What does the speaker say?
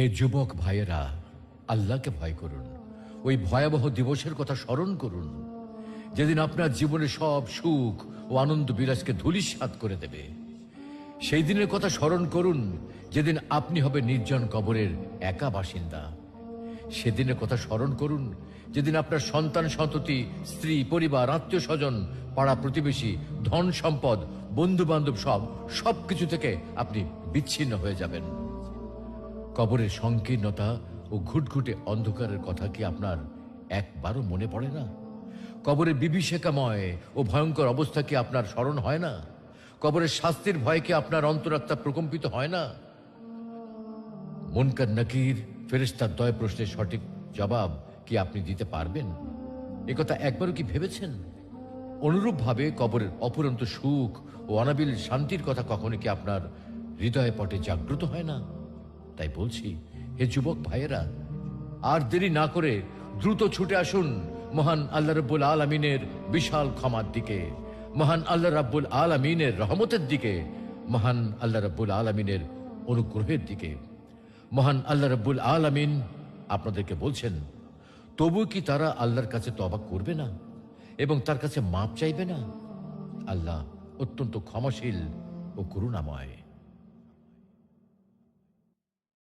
হে যুবক ভাইয়েরা, আল্লাহকে ভয় করুন। ওই ভয়াবহ দিবসের কথা স্মরণ করুন যেদিন আপনার জীবনে সব সুখ ও আনন্দ বিলাসকে ধূলিসাৎ করে দেবে। সেই দিনের কথা স্মরণ করুন যেদিন আপনি হবে নির্জন কবরের একা বাসিন্দা। সেদিনের কথা স্মরণ করুন যেদিন আপনার সন্তান সন্ততি, স্ত্রী, পরিবার, আত্মীয় স্বজন, পাড়া প্রতিবেশী, ধন সম্পদ, বন্ধু বান্ধব সব কিছু থেকে আপনি বিচ্ছিন্ন হয়ে যাবেন। কবরের সংকীর্ণতা ও ঘুটঘুটে অন্ধকারের কথা কি আপনার একবারও মনে পড়ে না? কবরের বিভীষিকাময় ও ভয়ঙ্কর অবস্থা কি আপনার স্মরণ হয় না? কবরের শাস্তির ভয় কি আপনার অন্তরাত্মা প্রকম্পিত হয় না? মুনকার নাকির ফেরেশতার দয় প্রশ্নের সঠিক জবাব কি আপনি দিতে পারবেন? একথা একবারও কি ভেবেছেন? অনুরূপভাবে কবরের অপুরন্ত সুখ ও অনাবিল শান্তির কথা কখনো কি আপনার হৃদয়ে পটে জাগ্রত হয় না? তাই বলছি, হে যুবক ভাইয়েরা, আর দেরি না করে দ্রুত ছুটে আসুন মহান আল্লাহ রাব্বুল আলামিনের বিশাল ক্ষমার দিকে, মহান আল্লাহ রাব্বুল আলামিনের রহমতের দিকে, মহান আল্লাহ রাব্বুল আলামিনের অনুগ্রহের দিকে। মহান আল্লাহ রাব্বুল আলামিন আপনাদেরকে বলছেন, তবু কি তারা আল্লাহর কাছে তওবা করবে না এবং তার কাছে মাপ চাইবে না? আল্লাহ অত্যন্ত ক্ষমাশীল ও করুণাময়।